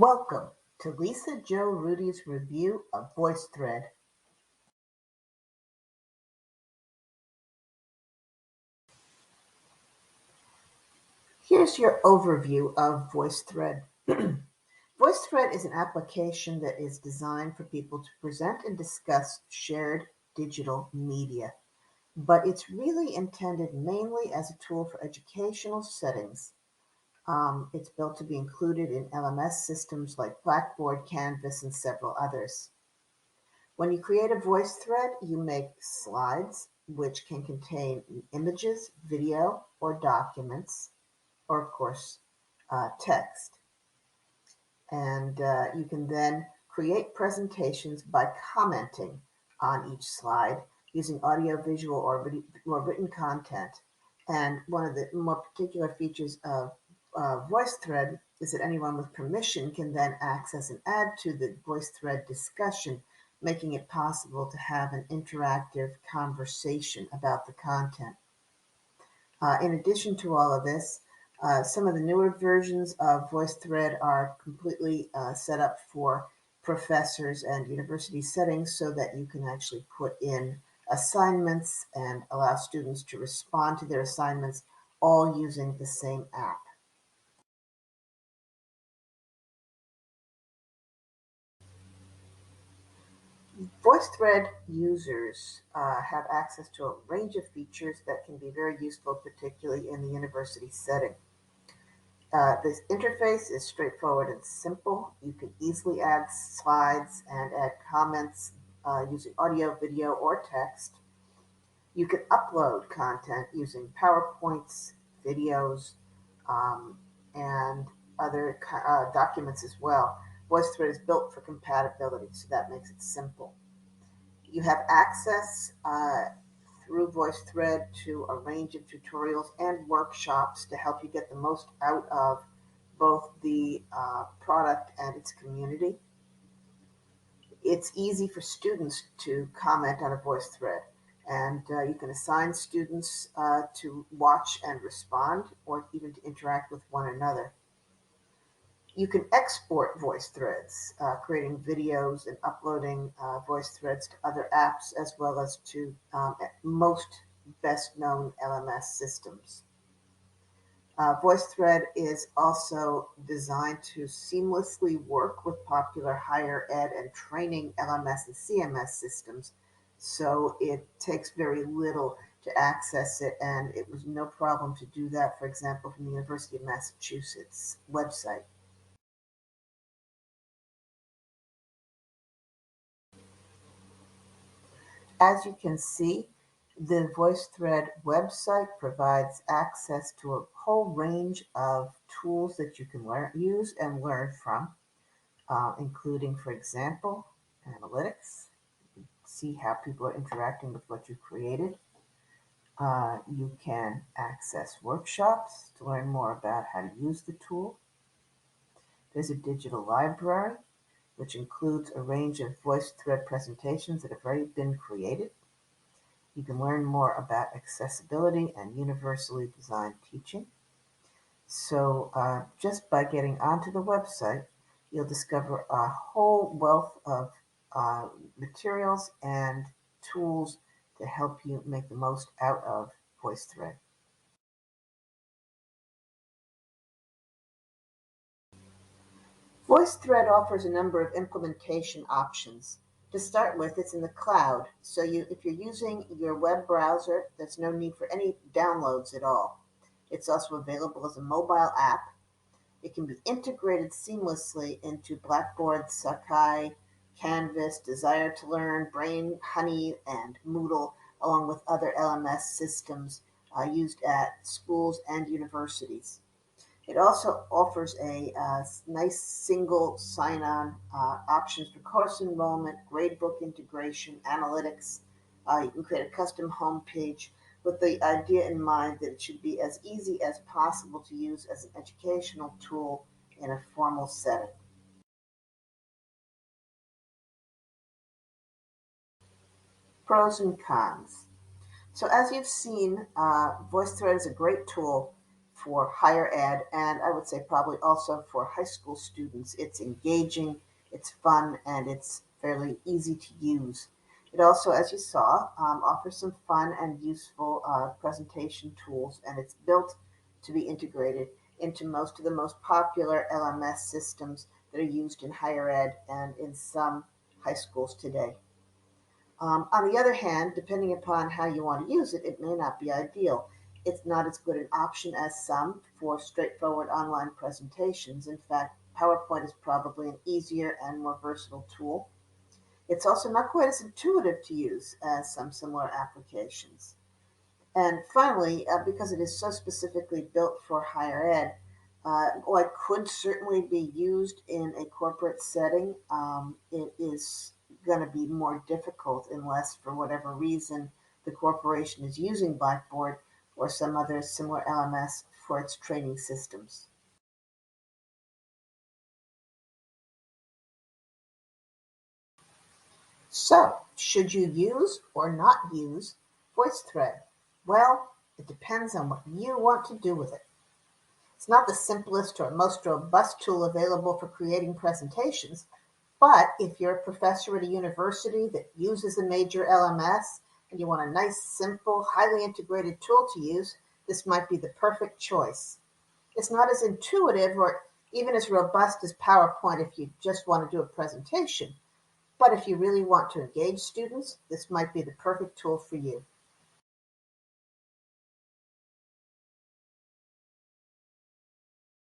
Welcome to Lisa Jo Rudy's review of VoiceThread. Here's your overview of VoiceThread. VoiceThread is an application that is designed for people to present and discuss shared digital media, but it's really intended mainly as a tool for educational settings. It's built to be included in LMS systems like Blackboard, Canvas, and several others. When you create a voice thread, you make slides, which can contain images, video, or documents, or of course, text. And you can then create presentations by commenting on each slide using audio, visual, or written content. And one of the more particular features of VoiceThread is that anyone with permission can then access and add to the VoiceThread discussion, making it possible to have an interactive conversation about the content. In addition to all of this, some of the newer versions of VoiceThread are completely set up for professors and university settings so that you can actually put in assignments and allow students to respond to their assignments all using the same app. VoiceThread users have access to a range of features that can be very useful, particularly in the university setting. This interface is straightforward and simple. You can easily add slides and add comments using audio, video, or text. You can upload content using PowerPoints, videos, um, and other documents as well. VoiceThread is built for compatibility, so that makes it simple. You have access through VoiceThread to a range of tutorials and workshops to help you get the most out of both the product and its community. It's easy for students to comment on a VoiceThread, and you can assign students to watch and respond, or even to interact with one another. You can export voice threads, creating videos and uploading voice threads to other apps as well as to most best known LMS systems. VoiceThread is also designed to seamlessly work with popular higher ed and training LMS and CMS systems, so it takes very little to access it, and it was no problem to do that, for example, from the University of Massachusetts website. As you can see, the VoiceThread website provides access to a whole range of tools that you can use and learn from, including, for example, analytics. See how people are interacting with what you created. You can access workshops to learn more about how to use the tool. There's a digital library, which includes a range of VoiceThread presentations that have already been created. You can learn more about accessibility and universally designed teaching. So just by getting onto the website, you'll discover a whole wealth of materials and tools to help you make the most out of VoiceThread. VoiceThread offers a number of implementation options. To start with, it's in the cloud, so if you're using your web browser, there's no need for any downloads at all. It's also available as a mobile app. It can be integrated seamlessly into Blackboard, Sakai, Canvas, Desire to Learn, Brain, Honey, and Moodle, along with other LMS systems used at schools and universities. It also offers a nice single sign-on options for course enrollment, gradebook integration, analytics. You can create a custom homepage with the idea in mind that it should be as easy as possible to use as an educational tool in a formal setting. Pros and cons. So as you've seen, VoiceThread is a great tool for higher ed, and I would say probably also for high school students. It's engaging, it's fun, and it's fairly easy to use. It also, as you saw, offers some fun and useful presentation tools, and it's built to be integrated into most of the most popular LMS systems that are used in higher ed and in some high schools today. On the other hand, depending upon how you want to use it, it may not be ideal. It's not as good an option as some for straightforward online presentations. In fact, PowerPoint is probably an easier and more versatile tool. It's also not quite as intuitive to use as some similar applications. And finally, because it is so specifically built for higher ed, while it could certainly be used in a corporate setting, it is going to be more difficult unless, for whatever reason, the corporation is using Blackboard or some other similar LMS for its training systems. So, should you use or not use VoiceThread? Well, it depends on what you want to do with it. It's not the simplest or most robust tool available for creating presentations, but if you're a professor at a university that uses a major LMS and you want a nice, simple, highly integrated tool to use, this might be the perfect choice. It's not as intuitive or even as robust as PowerPoint if you just want to do a presentation, but if you really want to engage students, this might be the perfect tool for you.